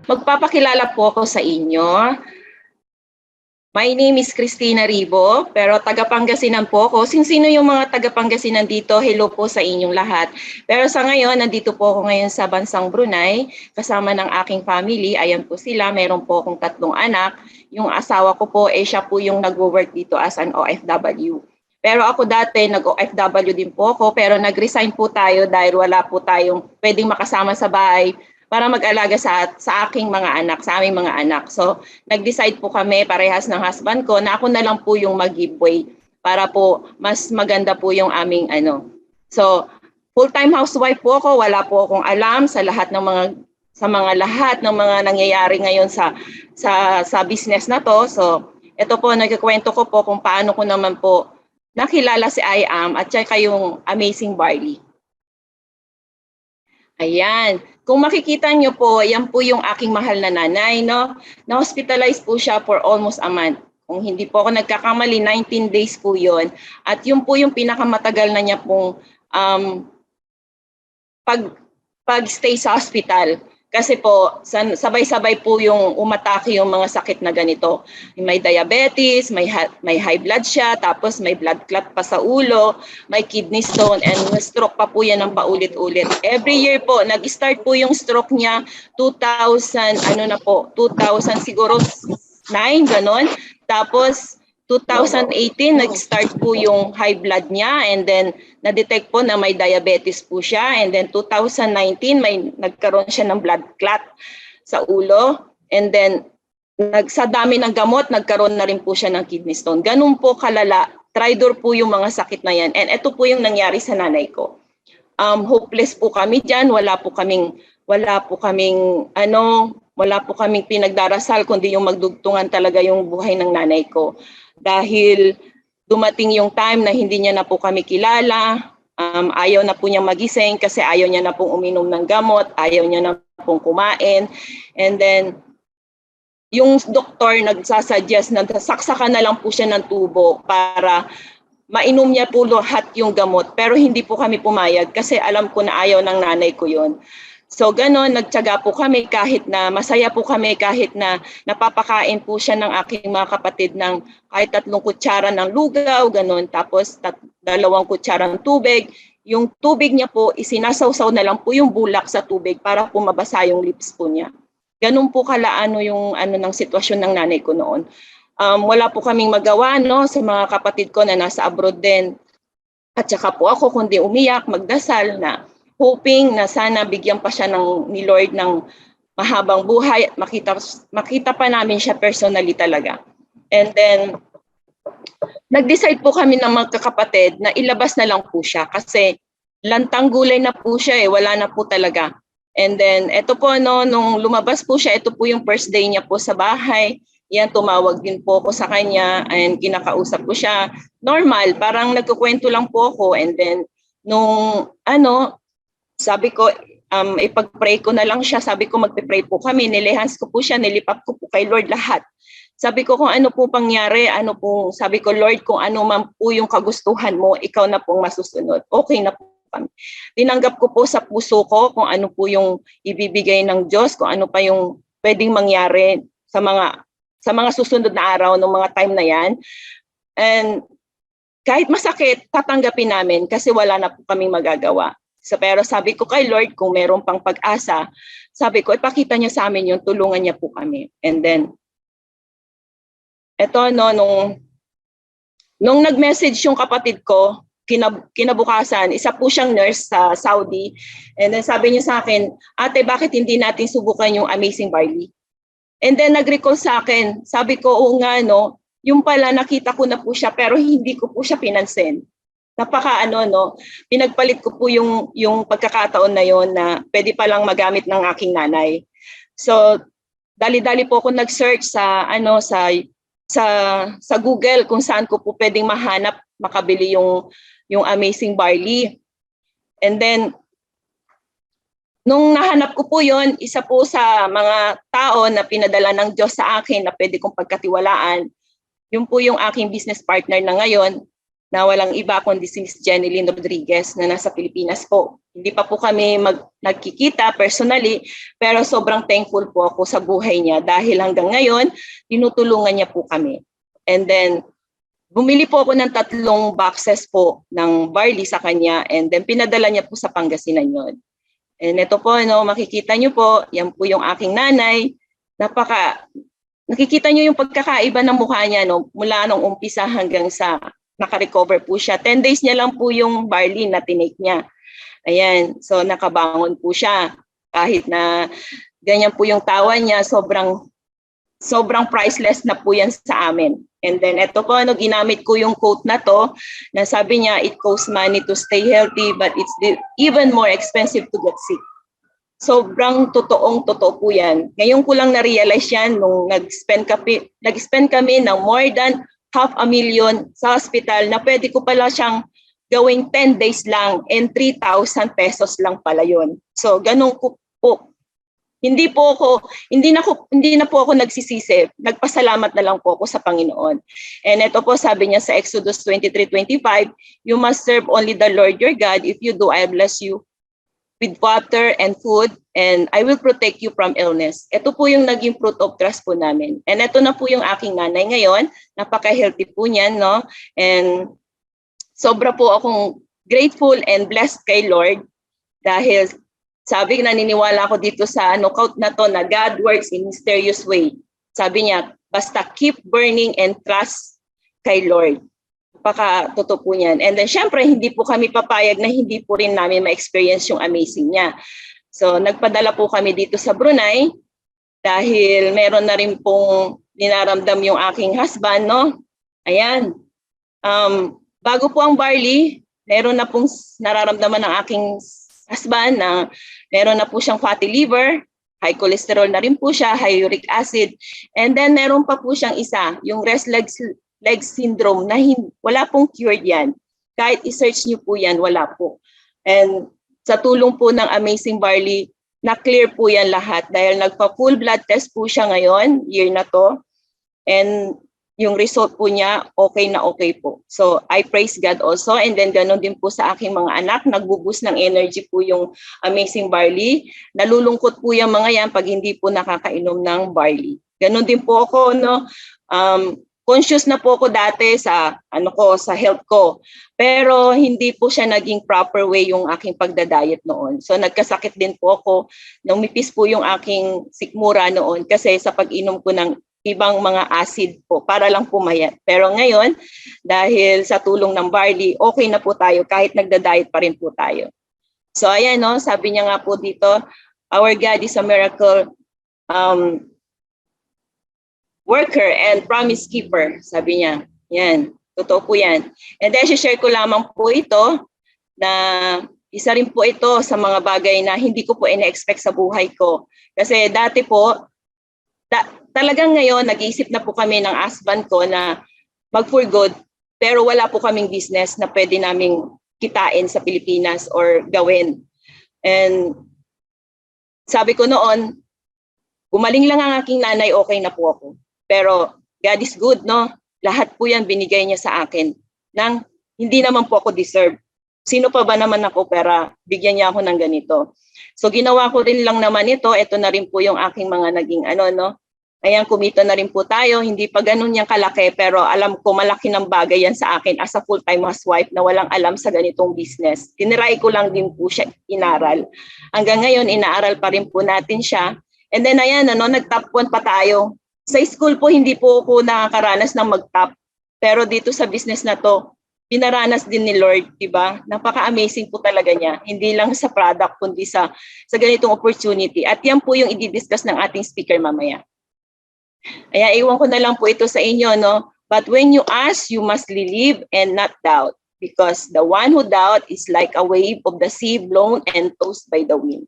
Magpapakilala po ako sa inyo. My name is Cristina Ribo, pero taga-Pangasinan po ako. Sino yung mga taga-Pangasinan dito? Hello po sa inyong lahat. Pero sa ngayon, nandito po ako ngayon sa bansang Brunei, kasama ng aking family. Ayan po sila, meron po akong 3 anak. Yung asawa ko po, siya po yung nag-work dito as an OFW. Pero ako dati, nag-OFW din po ako, pero nag-resign po tayo dahil wala po tayong pwedeng makasama sa bahay para mag-alaga sa aking mga anak, sa aming mga anak. So, nag-decide po kami, parehas ng husband ko, na ako na lang po yung mag-giveaway para po mas maganda po yung aming ano. So, full-time housewife po ako, wala po akong alam sa lahat ng lahat ng mga nangyayari ngayon sa business na to. So, ito po, nagkikwento ko po kung paano ko naman po nakilala si I Am at saka yung Amazing Barley. Ayan. Kung makikita nyo po, yan po yung aking mahal na nanay, no? Na-hospitalize po siya for almost a month. Kung hindi po ako nagkakamali, 19 days po yon. At yun po yung pinakamatagal na niya pong pag-stay sa hospital. Kasi po, sabay-sabay po yung umatake yung mga sakit na ganito. May diabetes, may high blood siya, tapos may blood clot pa sa ulo, may kidney stone, and stroke pa po yan ng paulit-ulit. Every year po, nag-start po yung stroke niya, 2000 siguro 9, ganon. Tapos, 2018, nag-start po yung high blood niya, and then na-detect po na may diabetes po siya, and then 2019 nagkaroon siya ng blood clot sa ulo, and then sa dami ng gamot nagkaroon na rin po siya ng kidney stone. Ganun po kalala, tridor po yung mga sakit na yan, and ito po yung nangyari sa nanay ko. Hopeless po kami diyan, wala po kaming pinagdarasal kundi yung magdugtungan talaga yung buhay ng nanay ko. Dahil dumating yung time na hindi niya na po kami kilala, ayaw na po niya magising kasi ayaw niya na pong uminom ng gamot, ayaw niya na pong kumain. And then, yung doktor nagsasuggest na saksakan na lang po siya ng tubo para mainom niya po lahat yung gamot. Pero hindi po kami pumayag kasi alam ko na ayaw ng nanay ko yun. So gano'n, nagtiyaga po kami kahit na masaya po kami kahit na napapakain po siya ng aking mga kapatid ng kahit 3 kutsara ng lugaw, gano'n. Tapos 2 kutsara ng tubig. Yung tubig niya po, isinasawsaw na lang po yung bulak sa tubig para po mabasa yung lips po niya. Gano'n po kalaano yung ng sitwasyon ng nanay ko noon. Wala po kaming magawa sa mga kapatid ko na nasa abroad din. At saka po ako kundi umiyak, magdasal na hoping na sana bigyan pa siya ni Lord ng mahabang buhay at makita pa namin siya personally talaga. And then, nag-decide po kami ng mga kakapatid na ilabas na lang po siya kasi lantang gulay na po siya wala na po talaga. And then, ito po nung lumabas po siya, ito po yung first day niya po sa bahay. Yan, tumawag din po ako sa kanya and kinakausap ko siya. Normal, parang nagkukwento lang po ako and then, sabi ko, ipag-pray ko na lang siya. Sabi ko, magpe-pray po kami. Nilihans ko po siya, nilipat ko po kay Lord lahat. Sabi ko, kung ano po pangyari, sabi ko, Lord, kung ano man po yung kagustuhan mo, ikaw na pong masusunod. Okay na po kami. Tinanggap ko po sa puso ko kung ano po yung ibibigay ng Diyos, kung ano pa yung pwedeng mangyari sa mga susunod na araw ng mga time na yan. And kahit masakit, tatanggapin namin kasi wala na po kaming magagawa. Pero sabi ko kay Lord, kung meron pang pag-asa, sabi ko, ipakita niya sa amin yung tulungan niya po kami. And then, eto nung nag-message yung kapatid ko, kinabukasan, isa po siyang nurse sa Saudi. And then sabi niya sa akin, ate, bakit hindi natin subukan yung Amazing Barley? And then nag-recall sa akin, sabi ko, oo nga, yung pala nakita ko na po siya pero hindi ko po siya pinansin. Pinagpalit ko po yung pagkakataon na yon na pwede palang magamit ng aking nanay. So, dali-dali po ako nag-search sa Google kung saan ko po pwedeng makabili yung Amazing Barley. And then, nung nahanap ko po yon, isa po sa mga tao na pinadala ng Diyos sa akin na pwede kong pagkatiwalaan, yun po yung aking business partner na ngayon. na walang iba kundi si Ms. Jenilyn Rodriguez na nasa Pilipinas po. Hindi pa po kami nagkikita personally, pero sobrang thankful po ako sa buhay niya dahil hanggang ngayon, tinutulungan niya po kami. And then, bumili po ako ng 3 boxes po ng barley sa kanya and then pinadala niya po sa Pangasinan yun. And ito po, no, makikita niyo po, yan po yung aking nanay. Nakikita niyo yung pagkakaiba ng mukha niya, no, mula nung umpisa hanggang sa naka-recover po siya. 10 days niya lang po yung barley na tinake niya. Ayan, so nakabangon po siya. Kahit na ganyan po yung tawa niya, sobrang priceless na po yan sa amin. And then ito po, ginamit ko yung quote na to, na sabi niya, it costs money to stay healthy, but it's even more expensive to get sick. Sobrang totoo po yan. Ngayon ko lang na-realize yan nung nag-spend kami ng more than 500,000 sa hospital na pwede ko pala siyang gawing 10 days lang and 3,000 pesos lang pala yun. So ganun ko po. Hindi na po ako nagsisisi. Nagpasalamat na lang po ako sa Panginoon. And ito po sabi niya sa Exodus 23:25, you must serve only the Lord your God. If you do, I bless you with water and food, and I will protect you from illness. Ito po yung naging fruit of trust po namin. And ito na po yung aking nanay ngayon. Napaka-healthy po niyan, no? And sobra po akong grateful and blessed kay Lord dahil sabi, naniniwala ako dito sa quote na to na God works in mysterious way. Sabi niya, basta keep burning and trust kay Lord. Totoo po niyan. And then syempre, hindi po kami papayag na hindi po rin namin ma-experience yung amazing niya. So nagpadala po kami dito sa Brunei dahil meron na rin pong dinaramdam yung aking husband, no? Ayan. Bago po ang barley, meron na pong nararamdaman ng aking husband na meron na po siyang fatty liver, high cholesterol na rin po siya, high uric acid, and then meron pa po siyang isa, yung rest leg syndrome na wala pong cured yan. Kahit i-search niyo po yan, wala po. And sa tulong po ng Amazing Barley, na-clear po yan lahat dahil nagpa-full blood test po siya ngayon, year na to, and yung result po niya, okay na okay po. So, I praise God also. And then, ganoon din po sa aking mga anak. Nagbuboost ng energy po yung Amazing Barley. Nalulungkot po yung mga yan pag hindi po nakakainom ng barley. Ganoon din po ako, no? Conscious na po ako dati sa, sa health ko. Pero, hindi po siya naging proper way yung aking pagdadiet noon. So, nagkasakit din po ako. Numipis po yung aking sikmura noon kasi sa pag-inom ko ng ibang mga acid po para lang pumayat. Pero ngayon, dahil sa tulong ng barley, okay na po tayo kahit nagda-diet pa rin po tayo. So ayan, no, sabi niya nga po dito, our God is a miracle worker and promise keeper, sabi niya. Yan, totoo po yan. And then, share ko lamang po ito na isa rin po ito sa mga bagay na hindi ko po ina-expect sa buhay ko. Kasi dati po, talagang ngayon, nag-iisip na po kami ng husband ko na mag-for good, pero wala po kaming business na pwede naming kitain sa Pilipinas or gawin. And sabi ko noon, gumaling lang ang aking nanay, okay na po ako. Pero God is good, no? Lahat po yan binigay niya sa akin nang hindi naman po ako deserve. Sino pa ba naman ako para bigyan niya ako ng ganito? So ginawa ko rin lang naman ito. Ito na rin po yung aking mga naging Ayan, kumita na rin po tayo. Hindi pa ganun yung kalaki, pero alam ko malaki ng bagay yan sa akin as a full-time housewife na walang alam sa ganitong business. Tiniray ko lang din po siya inaral. Hanggang ngayon, inaaral pa rin po natin siya. And then ayan, nag-top 1 pa tayo. Sa school po, hindi po ako nakakaranas ng mag-top. Pero dito sa business na to, pinaranas din ni Lord, diba? Napaka-amazing po talaga niya. Hindi lang sa product, kundi sa ganitong opportunity. At yan po yung i-discuss ng ating speaker mamaya. Kaya iwan ko na lang po ito sa inyo, no? But when you ask, you must believe and not doubt. Because the one who doubt is like a wave of the sea blown and tossed by the wind.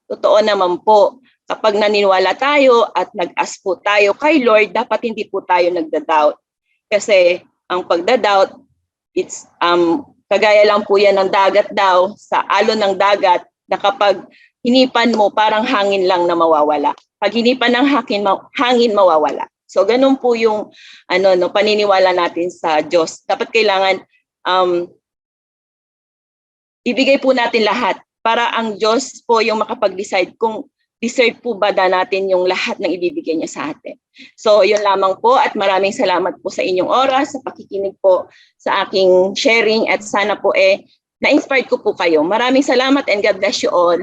Totoo naman po, kapag naniniwala tayo at nag-ask po tayo kay Lord, dapat hindi po tayo nagda-doubt. Kasi ang pagda-doubt, it's kagaya lang po yan ng dagat daw, sa alon ng dagat, na kapag hinipan mo, parang hangin lang na mawawala. Pag hinipan ng hangin mawawala. So ganun po yung paniniwala natin sa Diyos. Dapat kailangan ibigay po natin lahat para ang Diyos po yung makapag-decide kung deserve po ba natin yung lahat ng ibibigay niya sa atin. So yun lamang po at maraming salamat po sa inyong oras, sa pakikinig po sa aking sharing at sana po na-inspired ko po kayo. Maraming salamat and God bless you all.